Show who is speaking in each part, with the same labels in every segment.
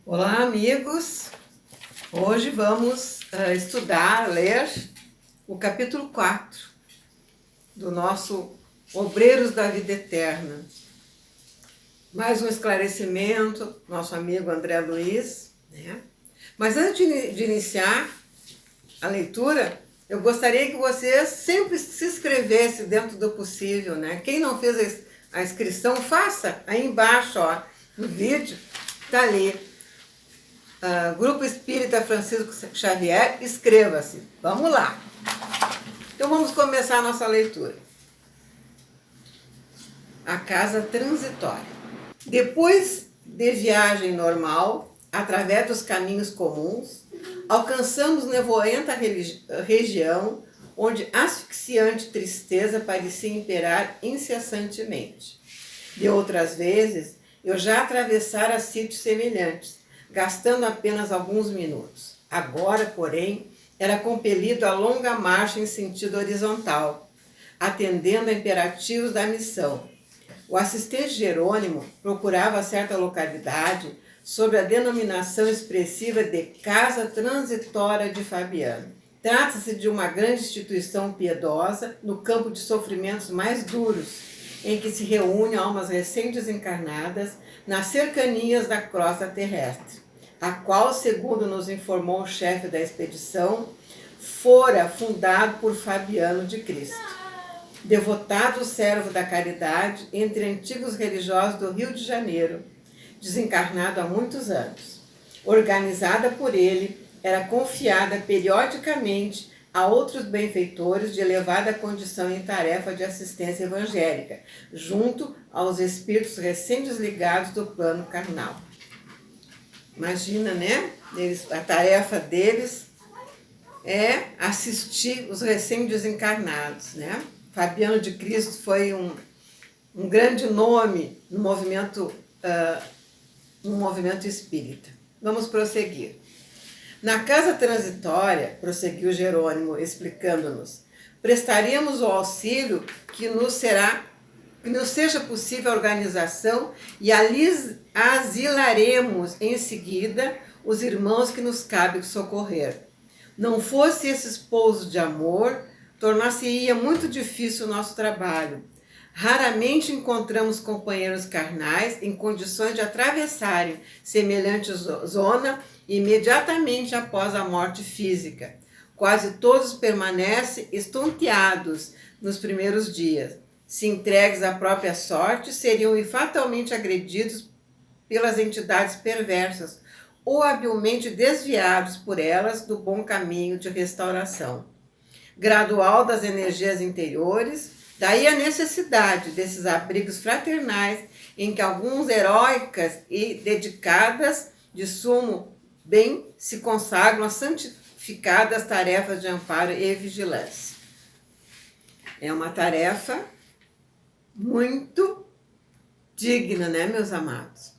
Speaker 1: Olá, amigos! Hoje vamos ler o capítulo 4 do nosso Obreiros da Vida Eterna. Mais um esclarecimento, nosso amigo André Luiz, né? Mas antes de iniciar a leitura, eu gostaria que vocês sempre se inscrevessem dentro do possível, né? Quem não fez a inscrição, faça aí embaixo, ó, no vídeo, tá ali. Grupo Espírita Francisco Xavier, inscreva-se. Vamos lá. Então vamos começar a nossa leitura. A casa transitória. Depois de viagem normal, através dos caminhos comuns, alcançamos nevoenta região onde asfixiante tristeza parecia imperar incessantemente. De outras vezes, eu já atravessara sítios semelhantes, gastando apenas alguns minutos. Agora, porém, era compelido a longa marcha em sentido horizontal, atendendo a imperativos da missão. O assistente Jerônimo procurava certa localidade sob a denominação expressiva de Casa Transitória de Fabiano. Trata-se de uma grande instituição piedosa no campo de sofrimentos mais duros, em que se reúnem almas recém-desencarnadas nas cercanias da crosta terrestre, a qual, segundo nos informou o chefe da expedição, fora fundado por Fabiano de Cristo, devotado servo da caridade entre antigos religiosos do Rio de Janeiro, desencarnado há muitos anos. Organizada por ele, era confiada periodicamente a outros benfeitores de elevada condição em tarefa de assistência evangélica, junto aos espíritos recém-desligados do plano carnal. Imagina, né? A tarefa deles é assistir os recém-desencarnados, né? Fabiano de Cristo foi um grande nome no movimento espírita. Vamos prosseguir. Na casa transitória, prosseguiu Jerônimo, explicando-nos, prestaríamos o auxílio que nos seja possível a organização e asilaremos em seguida os irmãos que nos cabe socorrer. Não fosse esse pouso de amor, tornar-se-ia muito difícil o nosso trabalho. Raramente encontramos companheiros carnais em condições de atravessarem semelhante zona imediatamente após a morte física. Quase todos permanecem estonteados nos primeiros dias. Se entregues à própria sorte, seriam fatalmente agredidos pelas entidades perversas ou habilmente desviados por elas do bom caminho de restauração gradual das energias interiores. Daí a necessidade desses abrigos fraternais em que alguns heróicas e dedicadas de sumo bem se consagram a santificadas tarefas de amparo e vigilância. É uma tarefa muito digna, né, meus amados?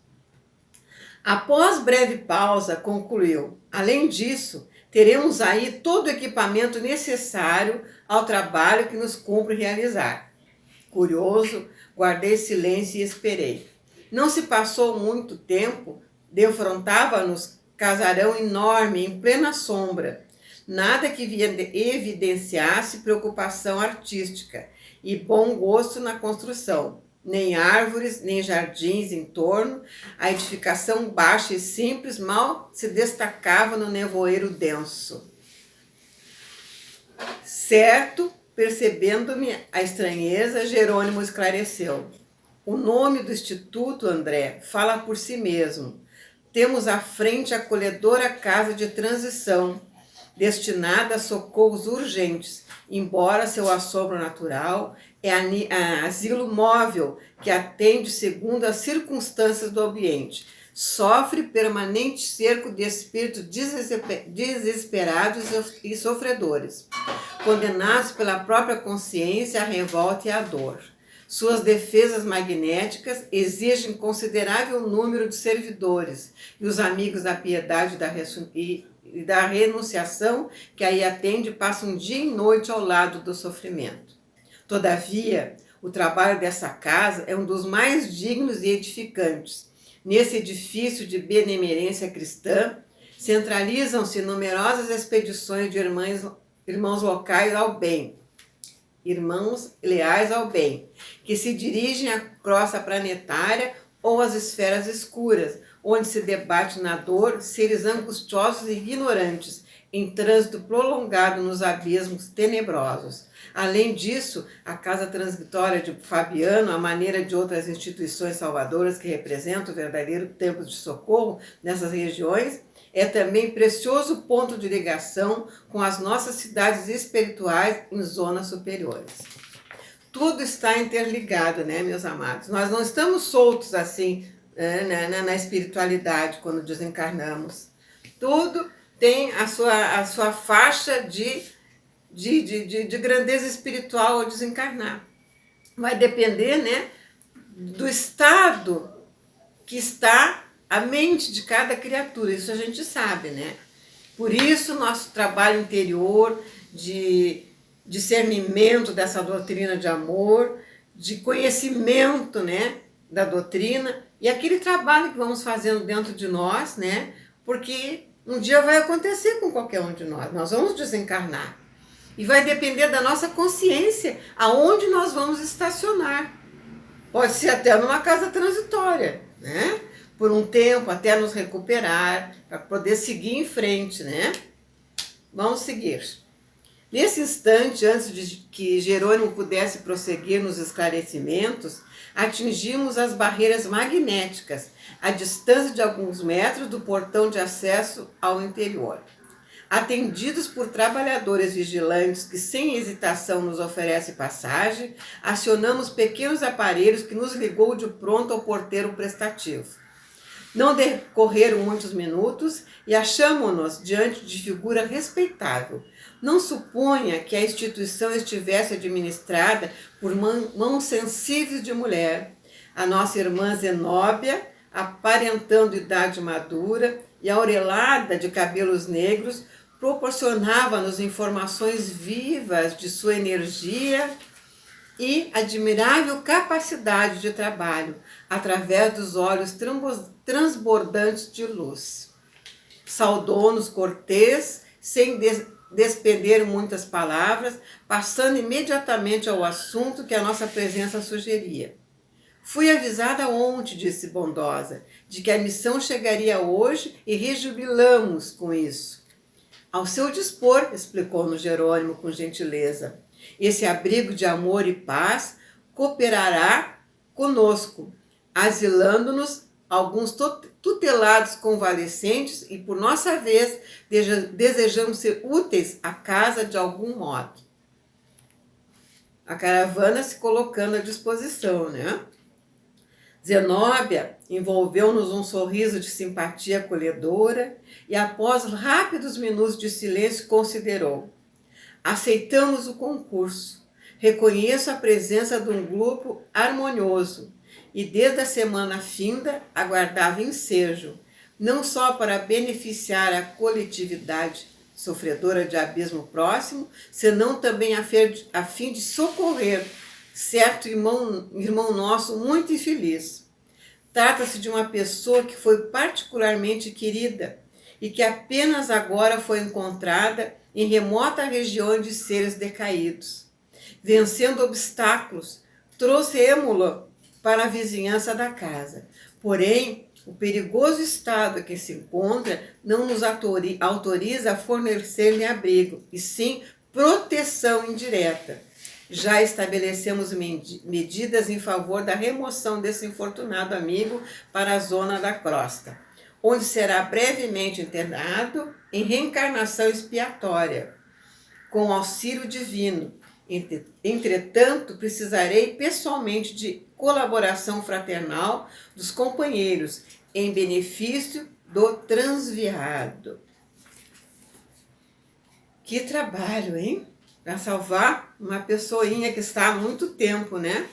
Speaker 1: Após breve pausa, concluiu: além disso, teremos aí todo o equipamento necessário ao trabalho que nos cumpre realizar. Curioso, guardei silêncio e esperei. Não se passou muito tempo, defrontava-nos casarão enorme em plena sombra. Nada que evidenciasse preocupação artística e bom gosto na construção. Nem árvores, nem jardins em torno, a edificação baixa e simples mal se destacava no nevoeiro denso. Certo, percebendo-me a estranheza, Jerônimo esclareceu. O nome do Instituto, André, fala por si mesmo. Temos à frente a acolhedora casa de transição, destinada a socorros urgentes, embora seu assombro natural é asilo móvel que atende segundo as circunstâncias do ambiente. Sofre permanente cerco de espíritos desesperados e sofredores, condenados pela própria consciência à revolta e à dor. Suas defesas magnéticas exigem considerável número de servidores e os amigos da piedade e da renunciação que aí atende passam dia e noite ao lado do sofrimento. Todavia, o trabalho dessa casa é um dos mais dignos e edificantes. Nesse edifício de benemerência cristã, centralizam-se numerosas expedições de irmãos locais ao bem, irmãos leais ao bem, que se dirigem à crosta planetária ou às esferas escuras, onde se debate na dor seres angustiosos e ignorantes, em trânsito prolongado nos abismos tenebrosos. Além disso, a Casa Transitória de Fabiano, à maneira de outras instituições salvadoras que representam o verdadeiro templo de socorro nessas regiões, é também precioso ponto de ligação com as nossas cidades espirituais em zonas superiores. Tudo está interligado, né, meus amados? Nós não estamos soltos assim, na espiritualidade quando desencarnamos. Tudo tem a sua faixa de grandeza espiritual ao desencarnar. Vai depender, né, do estado que está a mente de cada criatura, isso a gente sabe, né? Por isso, nosso trabalho interior de discernimento dessa doutrina de amor, de conhecimento, né, da doutrina, e aquele trabalho que vamos fazendo dentro de nós, né? Porque um dia vai acontecer com qualquer um de nós vamos desencarnar. E vai depender da nossa consciência aonde nós vamos estacionar. Pode ser até numa casa transitória, né? Por um tempo, até nos recuperar, para poder seguir em frente, né? Vamos seguir. Nesse instante, antes de que Jerônimo pudesse prosseguir nos esclarecimentos, atingimos as barreiras magnéticas, a distância de alguns metros do portão de acesso ao interior. Atendidos por trabalhadores vigilantes que sem hesitação nos oferecem passagem, acionamos pequenos aparelhos que nos ligou de pronto ao porteiro prestativo. Não decorreram muitos minutos e achamo-nos diante de figura respeitável. Não suponha que a instituição estivesse administrada por mãos sensíveis de mulher. A nossa irmã Zenóbia, aparentando idade madura e aurelada de cabelos negros, proporcionava-nos informações vivas de sua energia e admirável capacidade de trabalho, através dos olhos transbordantes de luz. Saudou-nos cortês, sem despender muitas palavras, passando imediatamente ao assunto que a nossa presença sugeria. Fui avisada ontem, disse bondosa, de que a missão chegaria hoje e rejubilamos com isso. Ao seu dispor, explicou-nos Jerônimo com gentileza. Esse abrigo de amor e paz cooperará conosco, asilando-nos alguns tutelados convalescentes e, por nossa vez, desejamos ser úteis à casa de algum modo. A caravana se colocando à disposição, né? Zenóbia envolveu-nos um sorriso de simpatia acolhedora e, após rápidos minutos de silêncio, considerou: aceitamos o concurso. Reconheço a presença de um grupo harmonioso e, desde a semana finda, aguardava ensejo, não só para beneficiar a coletividade sofredora de abismo próximo, senão também a fim de socorrer certo irmão nosso muito infeliz. Trata-se de uma pessoa que foi particularmente querida e que apenas agora foi encontrada em remota região de seres decaídos. Vencendo obstáculos, trouxemos-la para a vizinhança da casa. Porém, o perigoso estado em que se encontra não nos autoriza a fornecer-lhe abrigo, e sim proteção indireta. Já estabelecemos medidas em favor da remoção desse infortunado amigo para a zona da crosta, onde será brevemente internado em reencarnação expiatória, com auxílio divino. Entretanto, precisarei pessoalmente de colaboração fraternal dos companheiros em benefício do transviado. Que trabalho, hein? Para salvar uma pessoinha que está há muito tempo, né?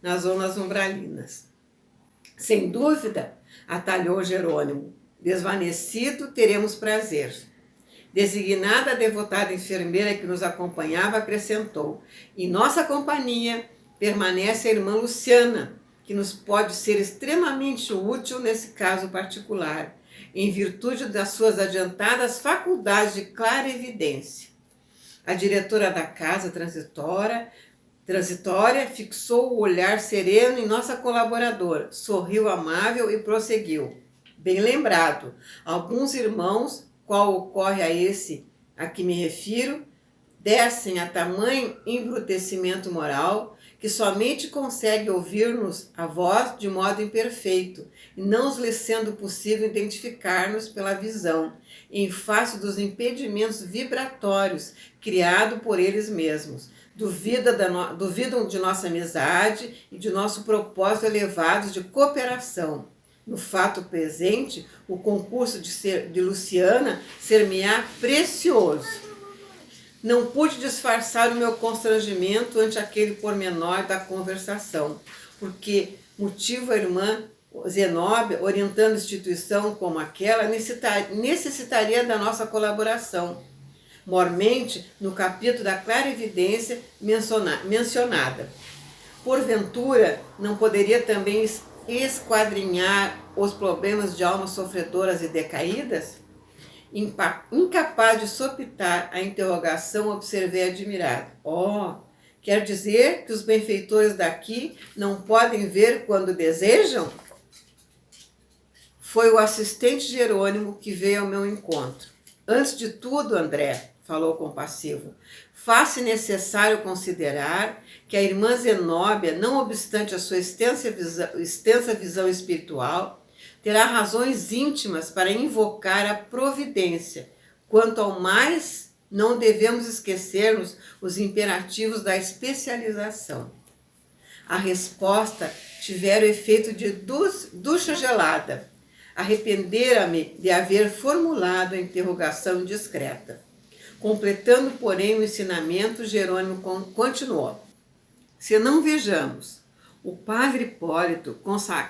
Speaker 1: Nas zonas umbralinas. Sem dúvida, atalhou Jerônimo. Desvanecido, teremos prazer. Designada a devotada enfermeira que nos acompanhava, acrescentou: em nossa companhia permanece a irmã Luciana, que nos pode ser extremamente útil nesse caso particular, em virtude das suas adiantadas faculdades de clarevidência. A diretora da casa transitória fixou o olhar sereno em nossa colaboradora, sorriu amável e prosseguiu. Bem lembrado, alguns irmãos, qual ocorre a esse a que me refiro, descem a tamanho embrutecimento moral que somente consegue ouvir-nos a voz de modo imperfeito, e não lhes sendo possível identificar-nos pela visão, em face dos impedimentos vibratórios criados por eles mesmos. Duvidam de nossa amizade e de nosso propósito elevado de cooperação. No fato presente, o concurso de Luciana ser-me-á precioso. Não pude disfarçar o meu constrangimento ante aquele pormenor da conversação, porque motivo a irmã Zenóbia, orientando instituição como aquela, necessitaria da nossa colaboração, mormente no capítulo da clarividência mencionada. Porventura, não poderia também esquadrinhar os problemas de almas sofredoras e decaídas? Incapaz de sopitar a interrogação, observei admirado. Quer dizer que os benfeitores daqui não podem ver quando desejam? Foi o assistente Jerônimo que veio ao meu encontro. Antes de tudo, André, falou compassivo, faz-se necessário considerar que a irmã Zenóbia, não obstante a sua extensa visão espiritual, terá razões íntimas para invocar a providência. Quanto ao mais, não devemos esquecermos os imperativos da especialização. A resposta tivera o efeito de ducha gelada. Arrependera-me de haver formulado a interrogação indiscreta. Completando, porém, o ensinamento, Jerônimo continuou. Se não vejamos, o padre Hipólito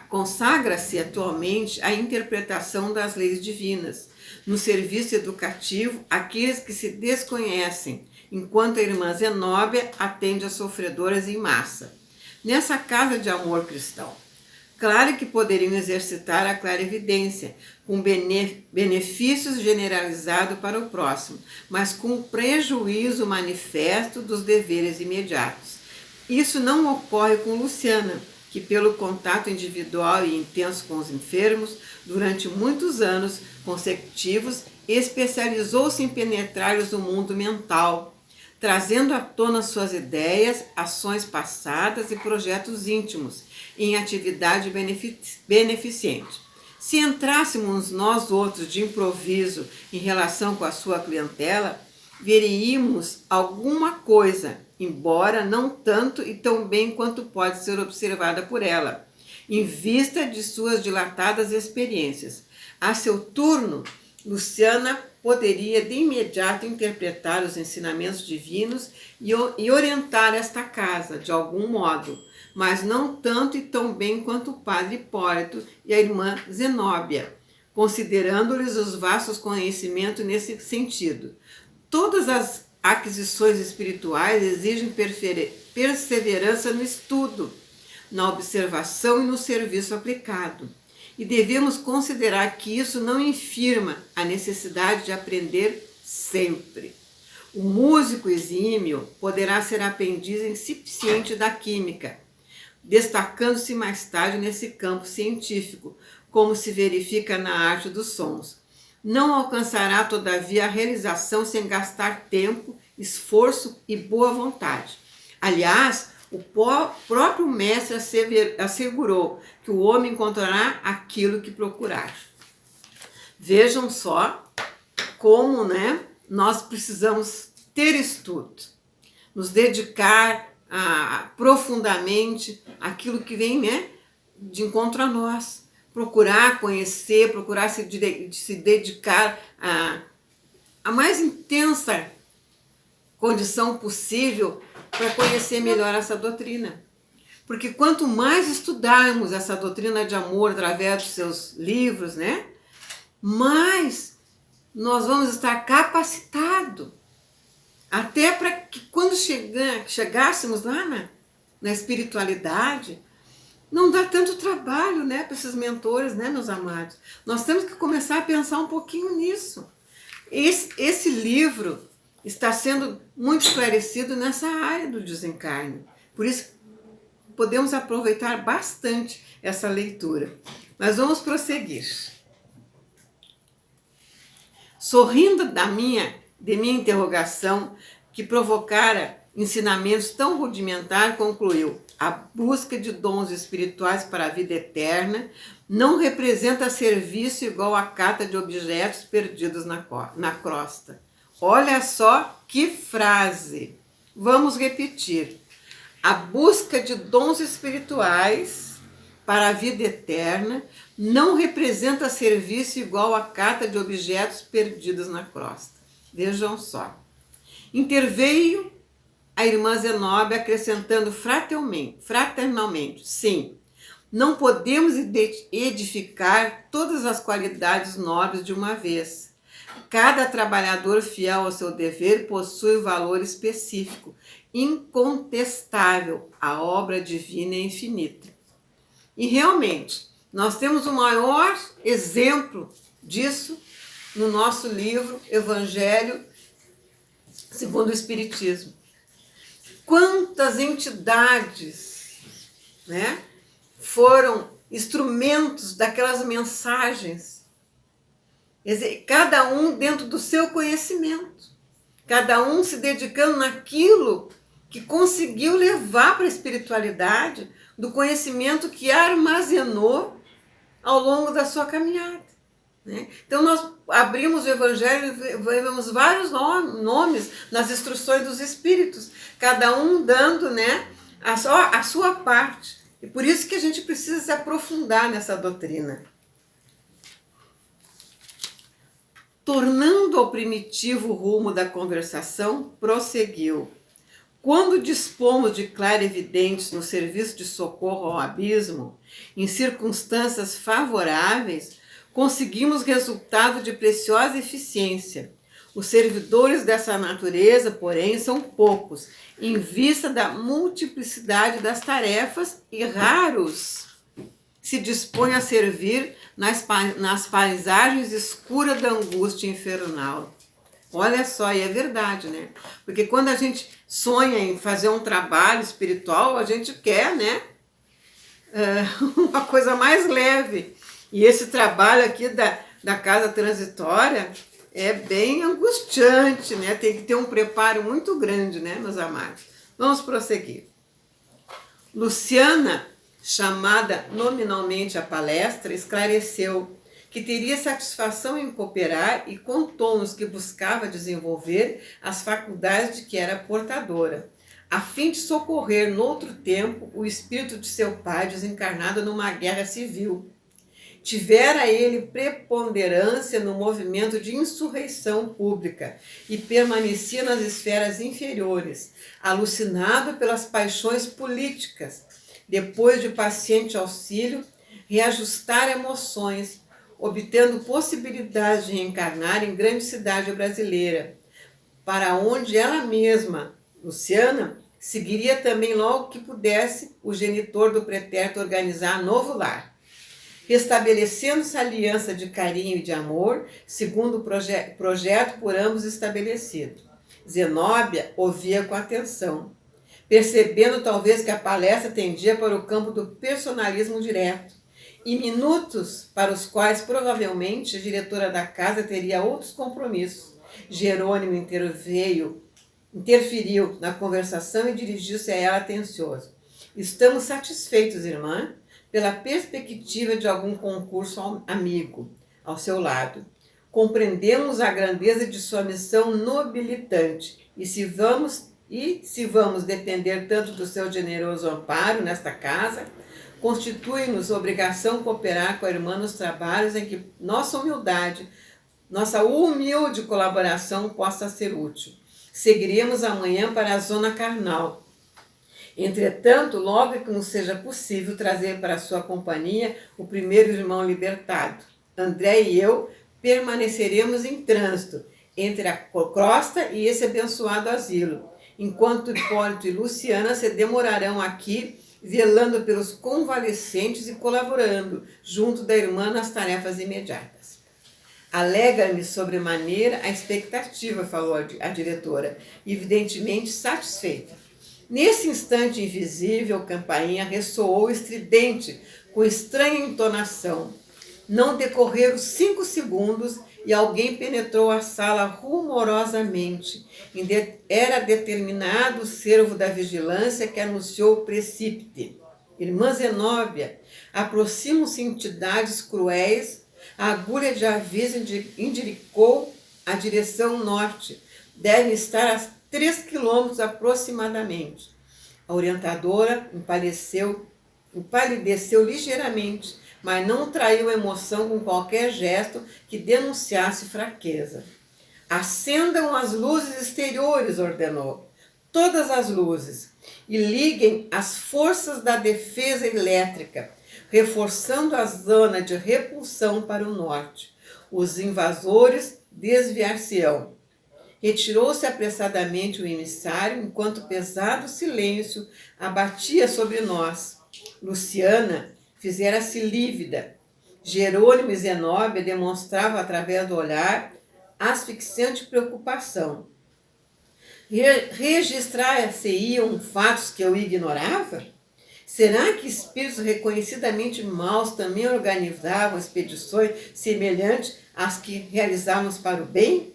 Speaker 1: consagra-se atualmente à interpretação das leis divinas, no serviço educativo àqueles que se desconhecem, enquanto a irmã Zenóbia atende a sofredoras em massa. Nessa casa de amor cristão, claro que poderiam exercitar a clarividência, com benefícios generalizados para o próximo, mas com prejuízo manifesto dos deveres imediatos. Isso não ocorre com Luciana, que pelo contato individual e intenso com os enfermos, durante muitos anos consecutivos, especializou-se em penetrar-lhes o mundo mental, trazendo à tona suas ideias, ações passadas e projetos íntimos, em atividade beneficente. Se entrássemos nós outros de improviso em relação com a sua clientela, veríamos alguma coisa, embora não tanto e tão bem quanto pode ser observada por ela, em vista de suas dilatadas experiências. A seu turno, Luciana poderia de imediato interpretar os ensinamentos divinos e orientar esta casa, de algum modo, mas não tanto e tão bem quanto o padre Hipólito e a irmã Zenóbia, considerando-lhes os vastos conhecimentos nesse sentido. Todas as aquisições espirituais exigem perseverança no estudo, na observação e no serviço aplicado. E devemos considerar que isso não infirma a necessidade de aprender sempre. O músico exímio poderá ser aprendiz incipiente da química, destacando-se mais tarde nesse campo científico, como se verifica na arte dos sons. Não alcançará, todavia, a realização sem gastar tempo, esforço e boa vontade. Aliás, o próprio mestre assegurou que o homem encontrará aquilo que procurar. Vejam só como, nós precisamos ter estudo, nos dedicar profundamente àquilo que vem, de encontro a nós. Procurar conhecer, procurar se dedicar à mais intensa condição possível para conhecer melhor essa doutrina. Porque quanto mais estudarmos essa doutrina de amor através dos seus livros, mais nós vamos estar capacitados. Até para que quando chegássemos lá na espiritualidade, não dá tanto trabalho, né, para esses mentores, né, meus amados. Nós temos que começar a pensar um pouquinho nisso. Esse livro está sendo muito esclarecido nessa área do desencarne. Por isso, podemos aproveitar bastante essa leitura. Mas vamos prosseguir. Sorrindo de minha interrogação, que provocara ensinamentos tão rudimentares, concluiu: a busca de dons espirituais para a vida eterna não representa serviço igual à cata de objetos perdidos na crosta. Olha só que frase! Vamos repetir. A busca de dons espirituais para a vida eterna não representa serviço igual à cata de objetos perdidos na crosta. Vejam só. Interveio a irmã Zenóbia acrescentando fraternalmente: sim, não podemos edificar todas as qualidades nobres de uma vez. Cada trabalhador fiel ao seu dever possui valor específico, incontestável. A obra divina é infinita. E realmente, nós temos o maior exemplo disso no nosso livro Evangelho segundo o Espiritismo. Quantas entidades, né, foram instrumentos daquelas mensagens, cada um dentro do seu conhecimento, cada um se dedicando naquilo que conseguiu levar para a espiritualidade do conhecimento que armazenou ao longo da sua caminhada, né? Então nós abrimos o Evangelho e vemos vários nomes nas instruções dos Espíritos, cada um dando, né, a sua parte. E por isso que a gente precisa se aprofundar nessa doutrina. Tornando ao primitivo rumo da conversação, prosseguiu: quando dispomos de clarividentes no serviço de socorro ao abismo, em circunstâncias favoráveis, conseguimos resultado de preciosa eficiência. Os servidores dessa natureza, porém, são poucos, em vista da multiplicidade das tarefas, e raros se dispõem a servir nas paisagens escuras da angústia infernal. Olha só, e é verdade, né? Porque quando a gente sonha em fazer um trabalho espiritual, a gente quer, né, uma coisa mais leve. E esse trabalho aqui da casa transitória é bem angustiante, né? Tem que ter um preparo muito grande, né, meus amados? Vamos prosseguir. Luciana, chamada nominalmente à palestra, esclareceu que teria satisfação em cooperar e contou-nos que buscava desenvolver as faculdades de que era portadora, a fim de socorrer noutro tempo o espírito de seu pai desencarnado numa guerra civil. Tivera ele preponderância no movimento de insurreição pública e permanecia nas esferas inferiores, alucinado pelas paixões políticas. Depois de paciente auxílio, reajustar emoções, obtendo possibilidade de reencarnar em grande cidade brasileira, para onde ela mesma, Luciana, seguiria também logo que pudesse o genitor do pretérito organizar novo lar. Restabelecendo-se a aliança de carinho e de amor, segundo o projeto por ambos estabelecido. Zenóbia ouvia com atenção, percebendo talvez que a palestra tendia para o campo do personalismo direto, e minutos para os quais provavelmente a diretora da casa teria outros compromissos. Jerônimo interferiu na conversação e dirigiu-se a ela atencioso. Estamos satisfeitos, irmã, pela perspectiva de algum concurso amigo ao seu lado. Compreendemos a grandeza de sua missão nobilitante e se vamos depender tanto do seu generoso amparo nesta casa, constitui-nos obrigação cooperar com a irmã nos trabalhos em que nossa humilde colaboração possa ser útil. Seguiremos amanhã para a zona carnal. Entretanto, logo que nos seja possível trazer para a sua companhia o primeiro irmão libertado, André e eu permaneceremos em trânsito entre a crosta e esse abençoado asilo, enquanto Hipólito e Luciana se demorarão aqui velando pelos convalescentes e colaborando junto da irmã nas tarefas imediatas. Alegra-me sobremaneira a expectativa, falou a diretora, evidentemente satisfeita. Nesse instante invisível, a campainha ressoou estridente, com estranha entonação. Não decorreram 5 segundos e alguém penetrou a sala rumorosamente. Era determinado o servo da vigilância que anunciou o precípite. Irmã Zenóbia, aproximam-se entidades cruéis. A agulha de aviso indicou a direção norte. Deve estar a 3 quilômetros aproximadamente. A orientadora empalideceu ligeiramente, mas não traiu emoção com qualquer gesto que denunciasse fraqueza. Acendam as luzes exteriores, ordenou. Todas as luzes. E liguem as forças da defesa elétrica, reforçando a zona de repulsão para o norte. Os invasores desviar-se-ão. Retirou-se apressadamente o emissário, enquanto pesado silêncio abatia sobre nós. Luciana fizera-se lívida. Jerônimo e Zenóbia demonstravam, através do olhar, asfixiante preocupação. Registrar-se-iam fatos que eu ignorava? Será que espíritos reconhecidamente maus também organizavam expedições semelhantes às que realizávamos para o bem?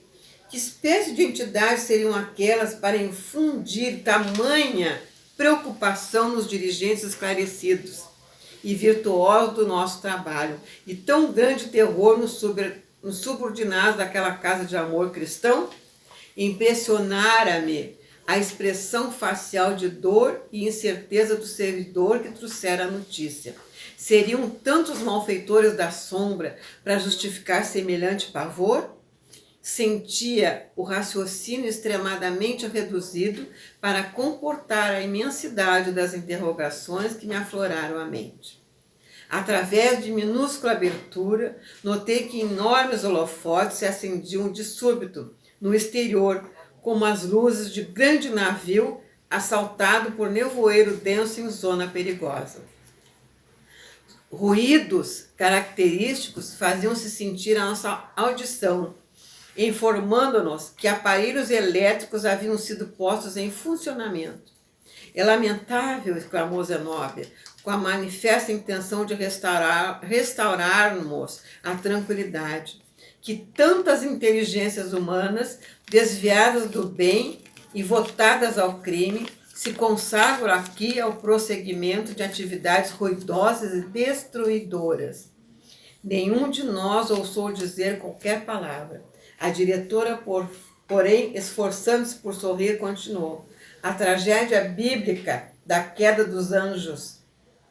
Speaker 1: Que espécie de entidades seriam aquelas para infundir tamanha preocupação nos dirigentes esclarecidos e virtuosos do nosso trabalho, e tão grande terror nos subordinados daquela casa de amor cristão? Impressionara-me a expressão facial de dor e incerteza do servidor que trouxera a notícia. Seriam tantos malfeitores da sombra para justificar semelhante pavor? Sentia o raciocínio extremadamente reduzido para comportar a imensidade das interrogações que me afloraram a mente. Através de minúscula abertura, notei que enormes holofotes se acendiam de súbito no exterior, como as luzes de grande navio assaltado por nevoeiro denso em zona perigosa. Ruídos característicos faziam-se sentir a nossa audição, informando-nos que aparelhos elétricos haviam sido postos em funcionamento. É lamentável, exclamou Zenóbia, com a manifesta intenção de restaurarmos a tranquilidade, que tantas inteligências humanas, desviadas do bem e votadas ao crime, se consagram aqui ao prosseguimento de atividades ruidosas e destruidoras. Nenhum de nós ousou dizer qualquer palavra. A diretora, porém, esforçando-se por sorrir, continuou. A tragédia bíblica da queda dos anjos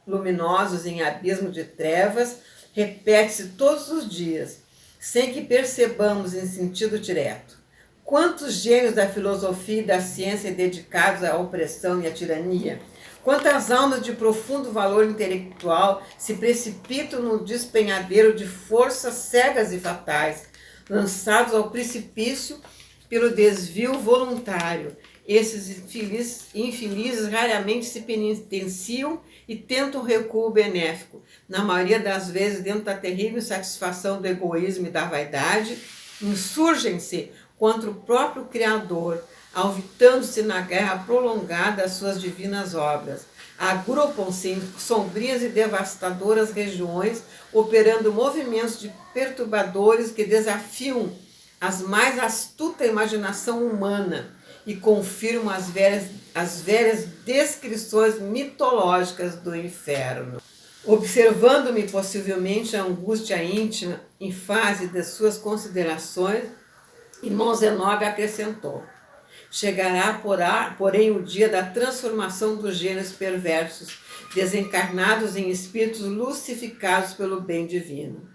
Speaker 1: luminosos em abismo de trevas repete-se todos os dias, sem que percebamos em sentido direto. Quantos gênios da filosofia e da ciência dedicados à opressão e à tirania? Quantas almas de profundo valor intelectual se precipitam no despenhadeiro de forças cegas e fatais, lançados ao precipício pelo desvio voluntário. Esses infelizes raramente se penitenciam e tentam recuo benéfico. Na maioria das vezes, dentro da terrível satisfação do egoísmo e da vaidade, insurgem-se contra o próprio Criador, alvitando-se na guerra prolongada às suas divinas obras. Agrupam-se em sombrias e devastadoras regiões, operando movimentos perturbadores que desafiam a mais astuta imaginação humana e confirmam as velhas descrições mitológicas do inferno. Observando-me possivelmente a angústia íntima em fase das suas considerações, irmão Zenóbia acrescentou: chegará, porém, o dia da transformação dos gênios perversos, desencarnados em espíritos lucificados pelo bem divino.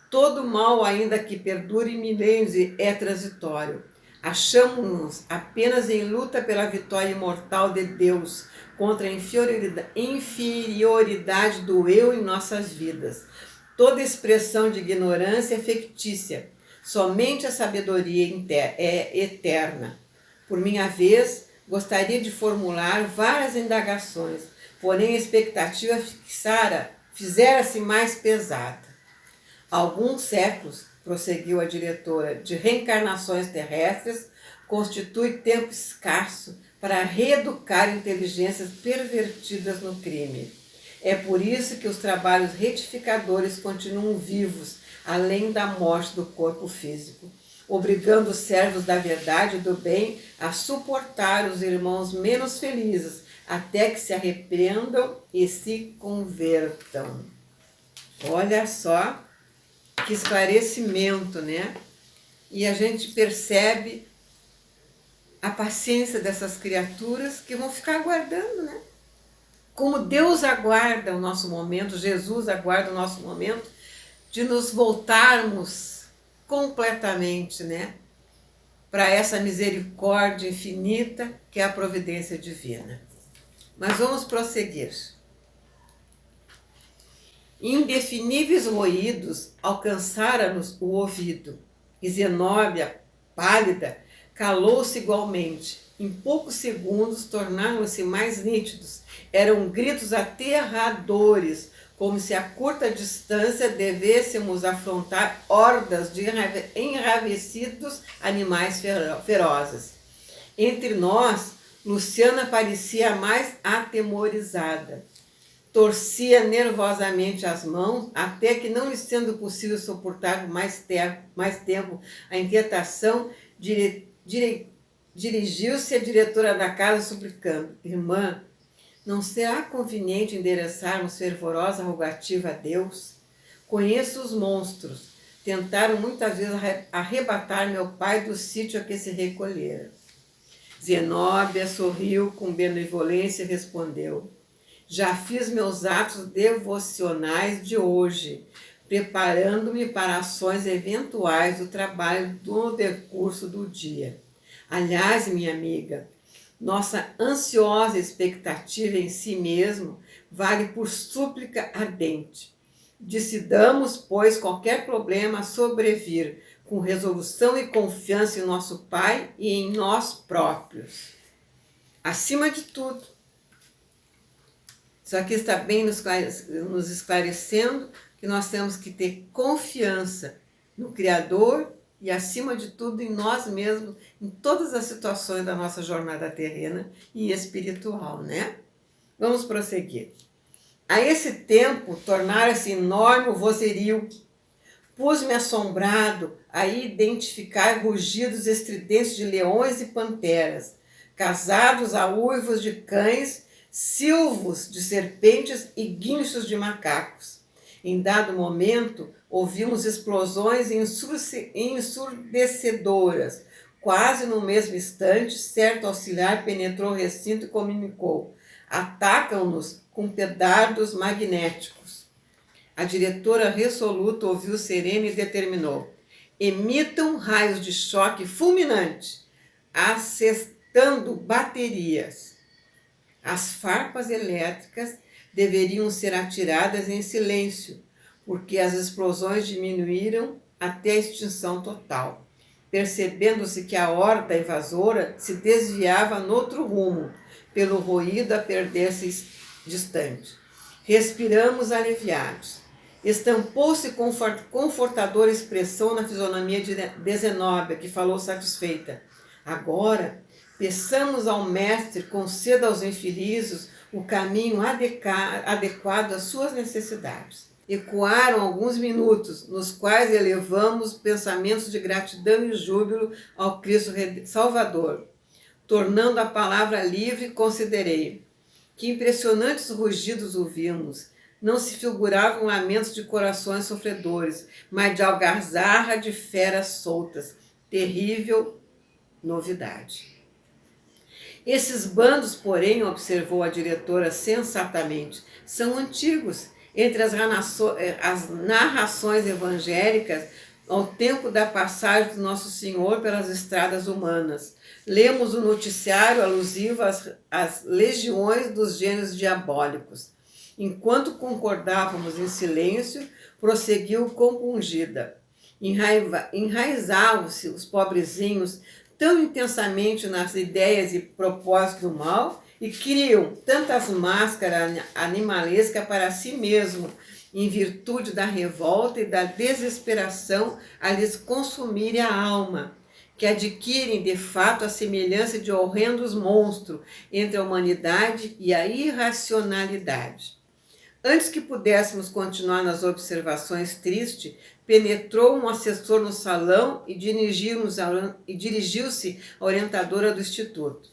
Speaker 1: Todo mal, ainda que perdure milênios, é transitório. Achamos-nos apenas em luta pela vitória imortal de Deus contra a inferioridade do eu em nossas vidas. Toda expressão de ignorância é fictícia. Somente a sabedoria é eterna. Por minha vez, gostaria de formular várias indagações, porém a expectativa fizera-se mais pesada. Há alguns séculos, prosseguiu a diretora, de reencarnações terrestres, constitui tempo escasso para reeducar inteligências pervertidas no crime. É por isso que os trabalhos retificadores continuam vivos, além da morte do corpo físico, obrigando os servos da verdade e do bem a suportar os irmãos menos felizes, até que se arrependam e se convertam. Olha só que esclarecimento, né? E a gente percebe a paciência dessas criaturas que vão ficar aguardando, né? Como Deus aguarda o nosso momento, Jesus aguarda o nosso momento de nos voltarmos completamente, né? Para essa misericórdia infinita que é a providência divina. Mas vamos prosseguir. Indefiníveis ruídos alcançaram-nos o ouvido, e Zenóbia, pálida, calou-se igualmente. Em poucos segundos tornaram-se mais nítidos. Eram gritos aterradores, como se a curta distância devêssemos afrontar hordas de enravecidos animais ferozes. Entre nós, Luciana parecia a mais atemorizada. Torcia nervosamente as mãos, até que, não lhe sendo possível suportar mais tempo a inquietação, dirigiu-se à diretora da casa suplicando: Irmã, não será conveniente endereçarmos fervorosa rogativa a Deus? Conheço os monstros. Tentaram muitas vezes arrebatar meu pai do sítio a que se recolhera. Zenóbia sorriu com benevolência e respondeu: Já fiz meus atos devocionais de hoje, preparando-me para ações eventuais do trabalho no decurso do dia. Aliás, minha amiga, nossa ansiosa expectativa em si mesmo vale por súplica ardente. Decidamos, pois, qualquer problema a sobrevir, com resolução e confiança em nosso Pai e em nós próprios. Acima de tudo, isso aqui está bem nos esclarecendo que nós temos que ter confiança no Criador e, acima de tudo, em nós mesmos, em todas as situações da nossa jornada terrena e espiritual, né? Vamos prosseguir. A esse tempo, tornara-se enorme o vozerio. Pus-me assombrado a identificar rugidos estridentes de leões e panteras, casados a uivos de cães, silvos de serpentes e guinchos de macacos. Em dado momento, ouvimos explosões ensurdecedoras. Quase no mesmo instante, certo auxiliar penetrou o recinto e comunicou: atacam-nos com pedardos magnéticos. A diretora resoluta ouviu serena e determinou: emitam raios de choque fulminante, assestando baterias. As farpas elétricas deveriam ser atiradas em silêncio, porque as explosões diminuíram até a extinção total, percebendo-se que a horda invasora se desviava noutro rumo, pelo ruído a perder-se distante. Respiramos aliviados. Estampou-se confortadora expressão na fisionomia de Zenóbia, que falou satisfeita: agora, peçamos ao Mestre, conceda aos infelizes o caminho adequado às suas necessidades. Ecoaram alguns minutos, nos quais elevamos pensamentos de gratidão e júbilo ao Cristo Salvador. Tornando a palavra livre, considerei: que impressionantes rugidos ouvimos! Não se figuravam lamentos de corações sofredores, mas de algazarra de feras soltas. Terrível novidade. Esses bandos, porém, observou a diretora sensatamente, são antigos. Entre as narrações evangélicas, ao tempo da passagem do Nosso Senhor pelas estradas humanas, lemos o noticiário alusivo às legiões dos gênios diabólicos. Enquanto concordávamos em silêncio, prosseguiu compungida. Enraizavam-se os pobrezinhos tão intensamente nas ideias e propósitos do mal, e criam tantas máscaras animalescas para si mesmo, em virtude da revolta e da desesperação a lhes consumirem a alma, que adquirem de fato a semelhança de horrendos monstros entre a humanidade e a irracionalidade. Antes que pudéssemos continuar nas observações tristes, penetrou um assessor no salão e dirigiu-se à orientadora do instituto.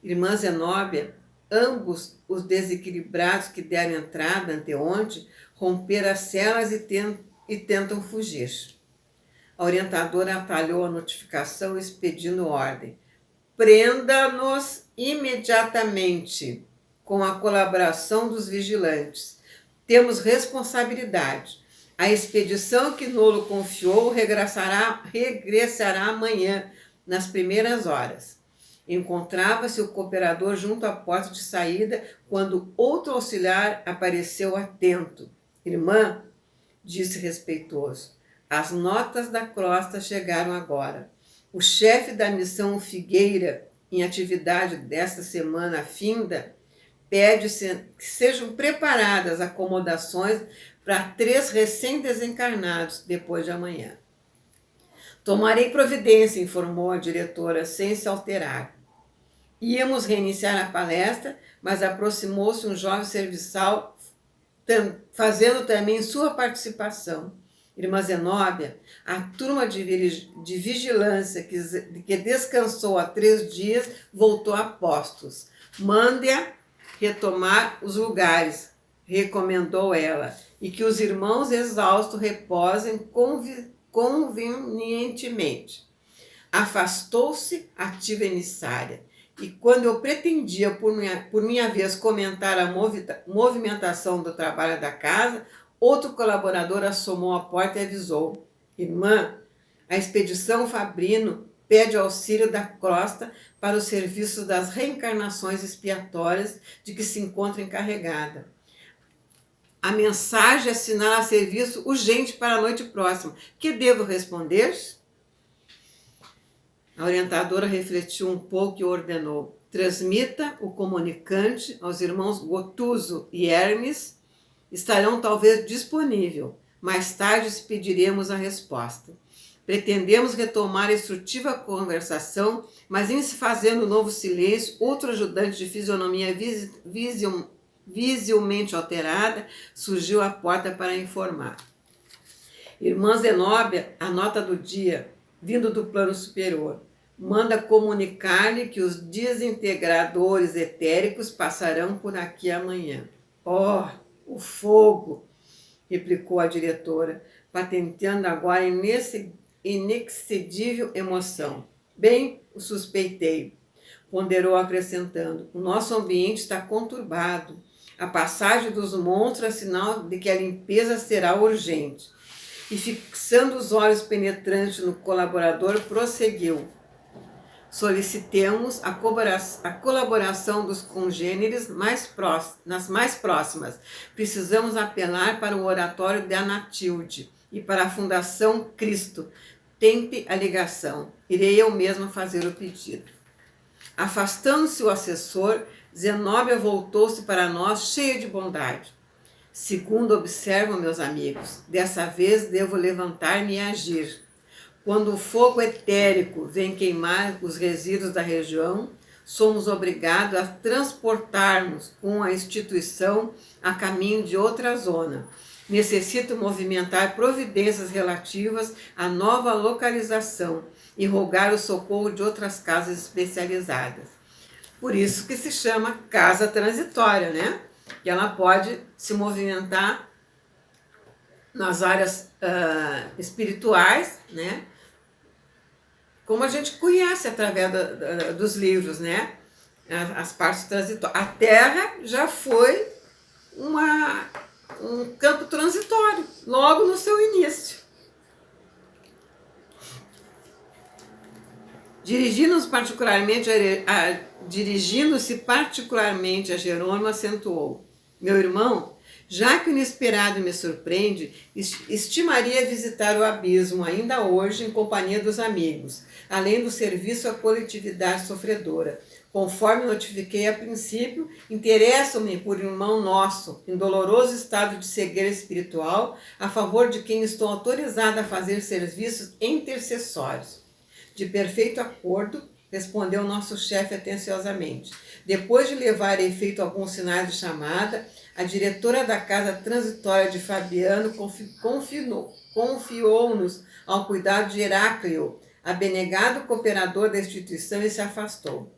Speaker 1: Irmã Zenóbia, ambos os desequilibrados que deram entrada anteontem, romperam as celas e tentam fugir. A orientadora atalhou a notificação expedindo ordem. Prenda-nos imediatamente, com a colaboração dos vigilantes. Temos responsabilidade. A expedição que Nolo confiou regressará amanhã, nas primeiras horas. Encontrava-se o cooperador junto à porta de saída quando outro auxiliar apareceu atento. Irmã, disse respeitoso, as notas da crosta chegaram agora. O chefe da missão Figueira, em atividade desta semana finda, pede que sejam preparadas acomodações para 3 recém-desencarnados depois de amanhã. Tomarei providência, informou a diretora, sem se alterar. Íamos reiniciar a palestra, mas aproximou-se um jovem serviçal, fazendo também sua participação. Irmã Zenóbia, a turma de vigilância que descansou há 3 dias voltou a postos. Mande-a retomar os lugares, recomendou ela, e que os irmãos exaustos reposem convenientemente. Afastou-se ativa emissária, e quando eu pretendia, por minha vez, comentar a movimentação do trabalho da casa, outro colaborador assomou à porta e avisou. Irmã, a expedição Fabrino pede auxílio da crosta para o serviço das reencarnações expiatórias de que se encontra encarregada. A mensagem assinala serviço urgente para a noite próxima. Que devo responder? A orientadora refletiu um pouco e ordenou. Transmita o comunicante aos irmãos Gotuso e Hermes. Estarão talvez disponíveis. Mais tarde expediremos a resposta. Pretendemos retomar a instrutiva conversação, mas em se fazendo novo silêncio, outro ajudante de fisionomia visivelmente alterada surgiu à porta para informar. Irmã Zenóbia, a nota do dia, vindo do plano superior, manda comunicar-lhe que os desintegradores etéricos passarão por aqui amanhã. Oh, o fogo! Replicou a diretora, patenteando agora inexcedível emoção. Bem, o suspeitei, ponderou acrescentando. O nosso ambiente está conturbado. A passagem dos monstros é sinal de que a limpeza será urgente. E fixando os olhos penetrantes no colaborador, prosseguiu. Solicitemos a colaboração dos congêneres nas mais próximas. Precisamos apelar para o oratório de Anatilde e para a Fundação Cristo. Tente a ligação. Irei eu mesma fazer o pedido. Afastando-se o assessor, Zenóbia voltou-se para nós cheia de bondade. Segundo observam, meus amigos, dessa vez devo levantar-me e agir. Quando o fogo etérico vem queimar os resíduos da região, somos obrigados a transportarmos com a instituição a caminho de outra zona. Necessito movimentar providências relativas à nova localização e rogar o socorro de outras casas especializadas. Por isso que se chama casa transitória, né? Que ela pode se movimentar nas áreas espirituais, né? Como a gente conhece através dos livros, né? As partes transitórias. A Terra já foi um campo transitório, logo no seu início. Dirigindo-se particularmente a Jerônimo, acentuou. Meu irmão, já que o inesperado me surpreende, estimaria visitar o abismo ainda hoje em companhia dos amigos, além do serviço à coletividade sofredora. Conforme notifiquei a princípio, interesso-me por irmão nosso, em doloroso estado de cegueira espiritual, a favor de quem estou autorizada a fazer serviços intercessórios. De perfeito acordo, respondeu nosso chefe atenciosamente. Depois de levar a efeito alguns sinais de chamada, a diretora da casa transitória de Fabiano confiou-nos ao cuidado de Heráclio, abnegado cooperador da instituição, e se afastou.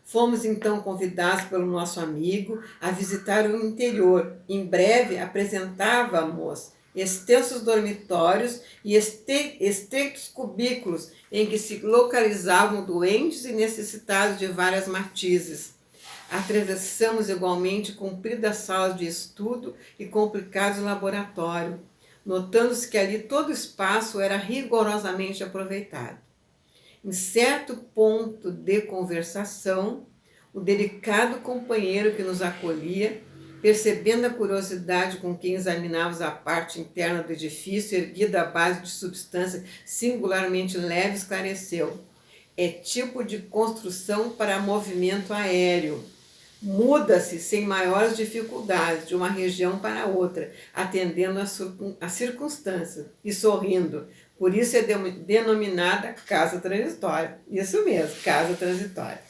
Speaker 1: Fomos então convidados pelo nosso amigo a visitar o interior. Em breve apresentávamos extensos dormitórios e estreitos cubículos em que se localizavam doentes e necessitados de várias matizes. Atravessamos igualmente compridas salas de estudo e complicados laboratórios, notando-se que ali todo o espaço era rigorosamente aproveitado. Em certo ponto de conversação, o delicado companheiro que nos acolhia, percebendo a curiosidade com quem examinávamos a parte interna do edifício, erguida à base de substância singularmente leve, esclareceu: é tipo de construção para movimento aéreo. Muda-se sem maiores dificuldades de uma região para outra, atendendo às circunstâncias e sorrindo. Por isso é denominada casa transitória. Isso mesmo, casa transitória.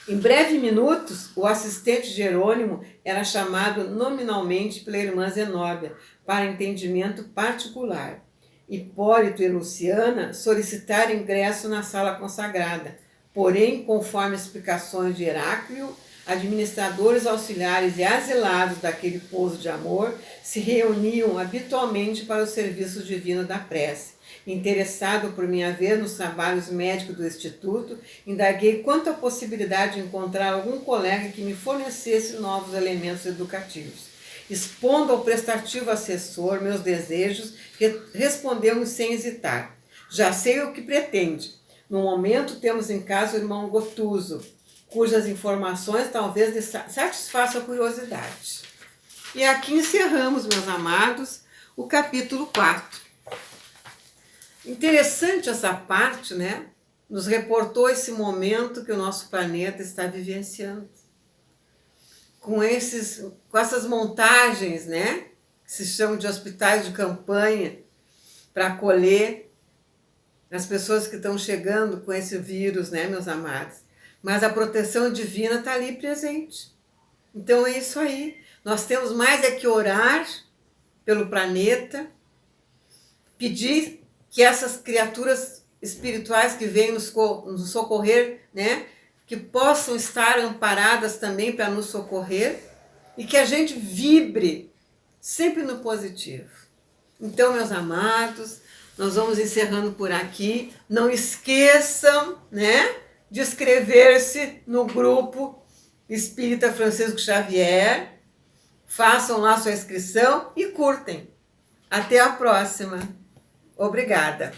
Speaker 1: Em breves minutos, o assistente Jerônimo era chamado nominalmente pela irmã Zenóbia para entendimento particular. Hipólito e Luciana solicitaram ingresso na sala consagrada. Porém, conforme explicações de Heráclio, administradores auxiliares e asilados daquele pouso de amor se reuniam habitualmente para o serviço divino da prece. Interessado por minha vez nos trabalhos médicos do Instituto, indaguei quanto à possibilidade de encontrar algum colega que me fornecesse novos elementos educativos. Expondo ao prestativo assessor meus desejos, respondeu-me sem hesitar: já sei o que pretende. No momento, temos em casa o irmão Gotuso, cujas informações talvez lhe satisfaçam a curiosidade. E aqui encerramos, meus amados, o capítulo 4. Interessante essa parte, né? Nos reportou esse momento que o nosso planeta está vivenciando. Com essas montagens, né? Que se chamam de hospitais de campanha, para acolher as pessoas que estão chegando com esse vírus, né, meus amados? Mas a proteção divina está ali presente. Então é isso aí. Nós temos mais é que orar pelo planeta, pedir que essas criaturas espirituais que vêm nos socorrer, né, que possam estar amparadas também para nos socorrer, e que a gente vibre sempre no positivo. Então, meus amados, nós vamos encerrando por aqui. Não esqueçam, né, de inscrever-se no grupo Espírita Francisco Xavier. Façam lá sua inscrição e curtem. Até a próxima. Obrigada.